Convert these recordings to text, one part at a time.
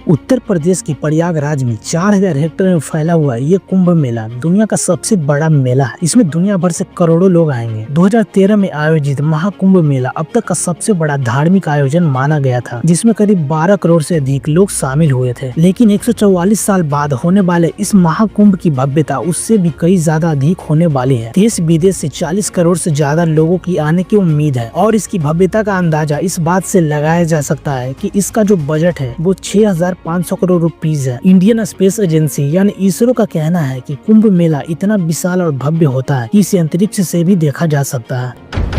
उत्तर प्रदेश के प्रयागराज में 4000 हेक्टेयर में फैला हुआ ये कुंभ मेला दुनिया का सबसे बड़ा मेला है। इसमें दुनिया भर से करोड़ों लोग आएंगे। 2013 में आयोजित महाकुंभ मेला अब तक का सबसे बड़ा धार्मिक आयोजन माना गया था, जिसमें करीब 12 करोड़ से अधिक लोग शामिल हुए थे। लेकिन 144 साल बाद होने वाले इस महाकुंभ की भव्यता उससे भी कई ज्यादा अधिक होने वाली है। देश विदेश से 40 करोड़ से ज्यादा लोगों की आने की उम्मीद है और इसकी भव्यता का अंदाजा इस बात से लगाया जा सकता है कि इसका जो बजट है वो 6500 करोड़ रुपीज है। इंडियन स्पेस एजेंसी यानी इसरो का कहना है कि कुंभ मेला इतना विशाल और भव्य होता है कि इसे अंतरिक्ष से भी देखा जा सकता है।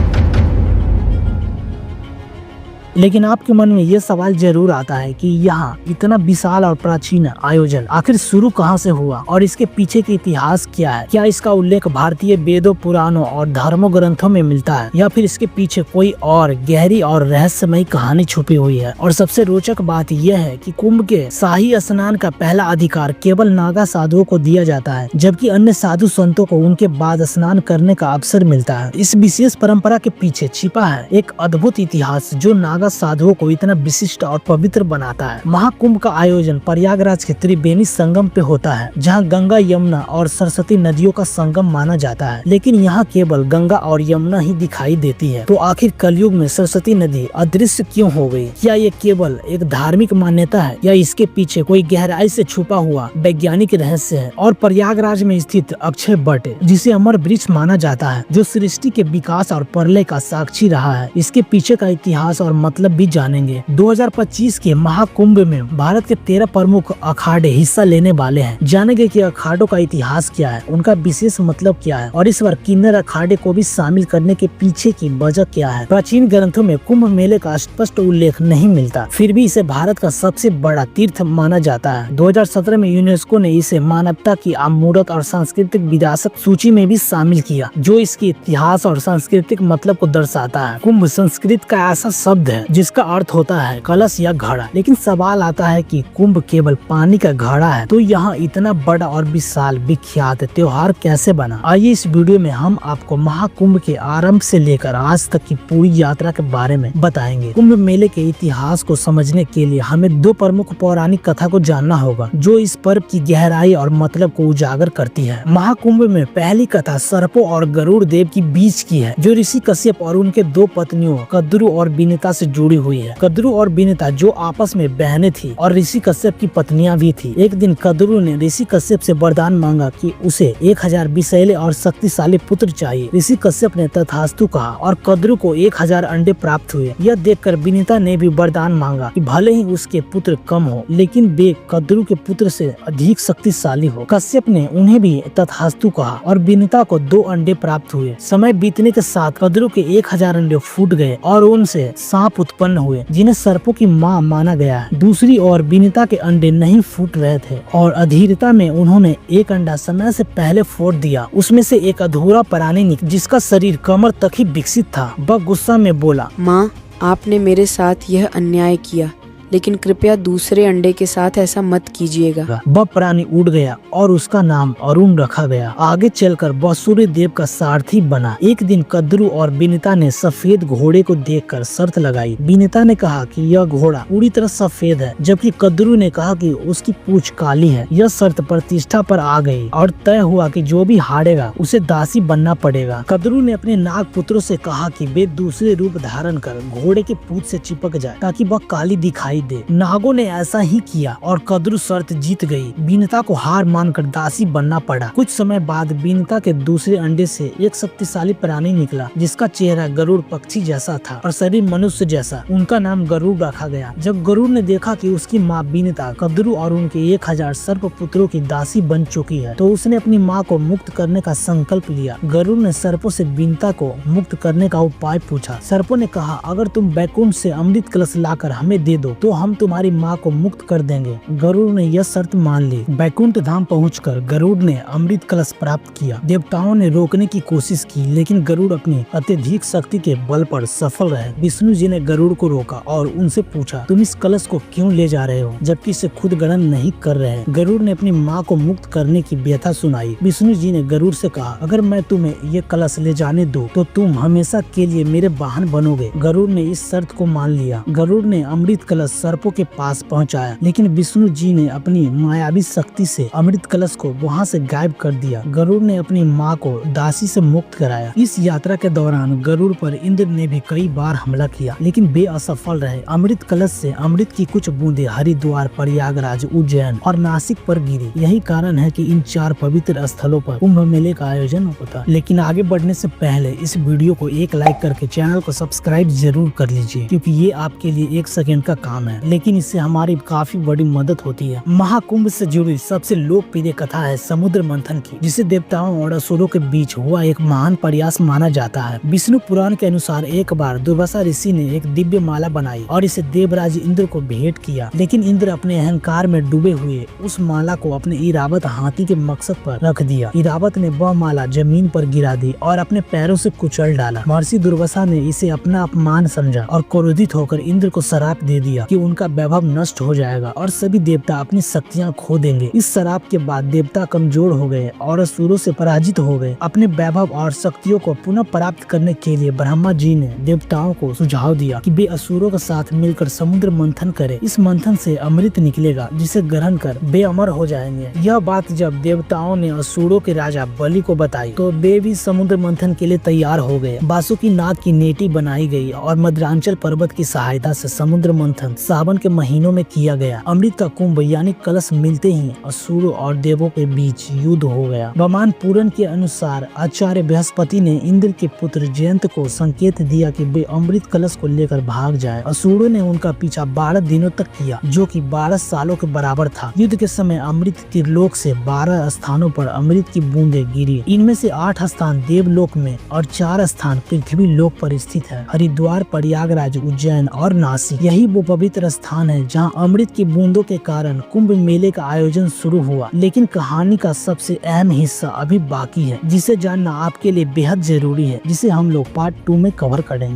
लेकिन आपके मन में ये सवाल जरूर आता है कि यहाँ इतना विशाल और प्राचीन आयोजन आखिर शुरू कहाँ से हुआ और इसके पीछे के इतिहास क्या है। क्या इसका उल्लेख भारतीय वेदों, पुराणों और धर्मों ग्रंथों में मिलता है या फिर इसके पीछे कोई और गहरी और रहस्यमयी कहानी छुपी हुई है। और सबसे रोचक बात यह है कि कुंभ के शाही स्नान का पहला अधिकार केवल नागा साधुओं को दिया जाता है, जबकि अन्य साधु संतों को उनके बाद स्नान करने का अवसर मिलता है। इस विशेष परंपरा के पीछे छिपा है एक अद्भुत इतिहास जो नागा साधुओं को इतना विशिष्ट और पवित्र बनाता है। महाकुंभ का आयोजन प्रयागराज के त्रिवेणी संगम पे होता है, जहां गंगा, यमुना और सरस्वती नदियों का संगम माना जाता है। लेकिन यहाँ केवल गंगा और यमुना ही दिखाई देती है। तो आखिर कलयुग में सरस्वती नदी अदृश्य क्यों हो गई? क्या ये केवल एक धार्मिक मान्यता है या इसके पीछे कोई गहराई से छुपा हुआ वैज्ञानिक रहस्य है? और प्रयागराज में स्थित अक्षय वट, जिसे अमर वृक्ष माना जाता है, जो सृष्टि के विकास और प्रलय का साक्षी रहा है, इसके पीछे का इतिहास और मतलब भी जानेंगे। 2025 के महाकुंभ में भारत के 13 प्रमुख अखाड़े हिस्सा लेने वाले हैं। जानेंगे कि अखाड़ों का इतिहास क्या है, उनका विशेष मतलब क्या है और इस बार किन्नर अखाड़े को भी शामिल करने के पीछे की वजह क्या है। प्राचीन ग्रंथों में कुंभ मेले का स्पष्ट उल्लेख नहीं मिलता, फिर भी इसे भारत का सबसे बड़ा तीर्थ माना जाता है। 2017 में यूनेस्को ने इसे मानवता की अमूर्त और सांस्कृतिक विरासत सूची में भी शामिल किया, जो इसके इतिहास और सांस्कृतिक मतलब को दर्शाता है। कुंभ संस्कृत का ऐसा शब्द है जिसका अर्थ होता है कलश या घड़ा। लेकिन सवाल आता है कि कुंभ केवल पानी का घड़ा है तो यहाँ इतना बड़ा और विशाल विख्यात त्योहार कैसे बना? आइए इस वीडियो में हम आपको महाकुंभ के आरंभ से लेकर आज तक की पूरी यात्रा के बारे में बताएंगे। कुंभ मेले के इतिहास को समझने के लिए हमें दो प्रमुख पौराणिक कथा को जानना होगा, जो इस पर्व की गहराई और मतलब को उजागर करती है। महाकुंभ में पहली कथा सर्पों और गरुड़ देव की बीच की है, जो ऋषि कश्यप और उनके दो पत्नियों कद्रु और विनिता से जुड़ी हुई है। कद्रु और विनिता जो आपस में बहनें थी और ऋषि कश्यप की पत्नियां भी थी। एक दिन कद्रु ने ऋषि कश्यप से वरदान मांगा कि उसे 1000 विषैले और शक्तिशाली पुत्र चाहिए। ऋषि कश्यप ने तथास्तु कहा और कद्रु को 1000 अंडे प्राप्त हुए। यह देखकर विनिता ने भी वरदान मांगा कि भले ही उसके पुत्र कम हो, लेकिन वे कद्रु के पुत्र से अधिक शक्तिशाली हो। कश्यप ने उन्हें भी तथास्तु कहा और विनिता को 2 अंडे प्राप्त हुए। समय बीतने के साथ कद्रु के 1000 अंडे फूट गए और उनसे सांप उत्पन्न हुए, जिन्हें सर्पों की मां माना गया है। दूसरी ओर विनिता के अंडे नहीं फूट रहे थे और अधीरता में उन्होंने एक अंडा समय से पहले फोड़ दिया। उसमें से एक अधूरा प्राणी निकला, जिसका शरीर कमर तक ही विकसित था। वह गुस्सा में बोला, माँ, आपने मेरे साथ यह अन्याय किया, लेकिन कृपया दूसरे अंडे के साथ ऐसा मत कीजिएगा। वह प्राणी उड़ गया और उसका नाम अरुण रखा गया। आगे चलकर वह सूर्य देव का सारथी बना। एक दिन कद्रु और विनिता ने सफेद घोड़े को देखकर शर्त लगाई। विनिता ने कहा कि यह घोड़ा पूरी तरह सफेद है, जबकि कद्रु ने कहा कि उसकी पूंछ काली है। यह शर्त प्रतिष्ठा पर आ गई और तय हुआ कि जो भी हारेगा उसे दासी बनना पड़ेगा। कद्रु ने अपने नाग पुत्रों से कहा कि वे दूसरे रूप धारण कर घोड़े के पूंछ से चिपक जाए ताकि वह काली दिखाई दे। नागों ने ऐसा ही किया और कद्रु शर्त जीत गई। विनिता को हार मानकर दासी बनना पड़ा। कुछ समय बाद विनिता के दूसरे अंडे से एक शक्तिशाली प्राणी निकला, जिसका चेहरा गरुड़ पक्षी जैसा था और शरीर मनुष्य जैसा। उनका नाम गरुड़ रखा गया। जब गरुड़ ने देखा कि उसकी माँ विनिता कद्रु और उनके 1000 सर्प पुत्रों की दासी बन चुकी है, तो उसने अपनी माँ को मुक्त करने का संकल्प लिया। गरुड़ ने सर्पों से विनिता को मुक्त करने का उपाय पूछा। सर्पों ने कहा, अगर तुम बैकुंठ से अमृत कलश लाकर हमें दे दो तो हम तुम्हारी माँ को मुक्त कर देंगे। गरुड़ ने यह शर्त मान ली। बैकुंठ धाम पहुंचकर गरुड़ ने अमृत कलश प्राप्त किया। देवताओं ने रोकने की कोशिश की, लेकिन गरुड़ अपनी अत्यधिक शक्ति के बल पर सफल रहे। विष्णु जी ने गरुड़ को रोका और उनसे पूछा, तुम इस कलश को क्यों ले जा रहे हो जबकि इसे खुद ग्रहण नहीं कर रहे? गरुड़ ने अपनी माँ को मुक्त करने की व्यथा सुनाई। विष्णु जी ने गरुड़ से कहा, अगर मैं तुम्हें ये कलश ले जाने दूं तो तुम हमेशा के लिए मेरे वाहन बनोगे। गरुड़ ने इस शर्त को मान लिया। गरुड़ ने अमृत कलश सर्पों के पास पहुंचाया, लेकिन विष्णु जी ने अपनी मायावी शक्ति से अमृत कलश को वहां से गायब कर दिया। गरुड़ ने अपनी माँ को दासी से मुक्त कराया। इस यात्रा के दौरान गरुड़ पर इंद्र ने भी कई बार हमला किया, लेकिन वे असफल रहे। अमृत कलश से अमृत की कुछ बूंदे हरिद्वार, प्रयागराज, उज्जैन और नासिक पर गिरी। यही कारण है कि इन 4 पवित्र स्थलों पर कुंभ मेले का आयोजन होता है। लेकिन आगे बढ़ने से पहले इस वीडियो को एक लाइक करके चैनल को सब्सक्राइब जरूर कर लीजिए, क्योंकि ये आपके लिए 1 सेकंड का काम है, लेकिन इससे हमारी काफी बड़ी मदद होती है। महाकुंभ से जुड़ी सबसे लोकप्रिय कथा है समुद्र मंथन की, जिसे देवताओं और असुरों के बीच हुआ एक महान प्रयास माना जाता है। विष्णु पुराण के अनुसार एक बार दुर्वासा ऋषि ने एक दिव्य माला बनाई और इसे देवराज इंद्र को भेंट किया, लेकिन इंद्र अपने अहंकार में डूबे हुए उस माला को अपने इरावत हाथी के मकसद पर रख दिया। इरावत ने वह माला जमीन पर गिरा दी और अपने पैरों से कुचल डाला। महर्षि दुर्वासा ने इसे अपना अपमान समझा और क्रोधित होकर इंद्र को श्राप दे दिया कि उनका वैभव नष्ट हो जाएगा और सभी देवता अपनी शक्तियां खो देंगे। इस श्राप के बाद देवता कमजोर हो गए और असुरों से पराजित हो गए। अपने वैभव और शक्तियों को पुनः प्राप्त करने के लिए ब्रह्मा जी ने देवताओं को सुझाव दिया कि वे असुरों के साथ मिलकर समुद्र मंथन करें। इस मंथन से अमृत निकलेगा, जिसे ग्रहण कर वे अमर हो जाएंगे। यह बात जब देवताओं ने असुरों के राजा बलि को बताई तो वे भी समुद्र मंथन के लिए तैयार हो गए। बासुकी नाग की नेटी बनाई गई और मद्रांचल पर्वत की सहायता से समुद्र मंथन सावन के महीनों में किया गया। अमृत का कुंभ यानी कलश मिलते ही असुरों और देवों के बीच युद्ध हो गया। ब्रह्मांड पुराण के अनुसार आचार्य बृहस्पति ने इंद्र के पुत्र जयंत को संकेत दिया कि वे अमृत कलश को लेकर भाग जाए। असुरों ने उनका पीछा 12 दिनों तक किया, जो कि 12 सालों के बराबर था। युद्ध के समय अमृत त्रिलोक से 12 स्थानों पर अमृत की बूंदें गिरी। इनमें से 8 स्थान देवलोक में और 4 स्थान पृथ्वी लोक पर स्थित है। हरिद्वार, प्रयागराज, उज्जैन और नासिक यही वो पवित्र स्थान है जहाँ अमृत की बूंदों के कारण कुंभ मेले का आयोजन शुरू हुआ। लेकिन कहानी का सबसे अहम हिस्सा अभी बाकी है, जिसे जानना आपके लिए बेहद जरूरी है, जिसे हम लोग पार्ट 2 में कवर करेंगे।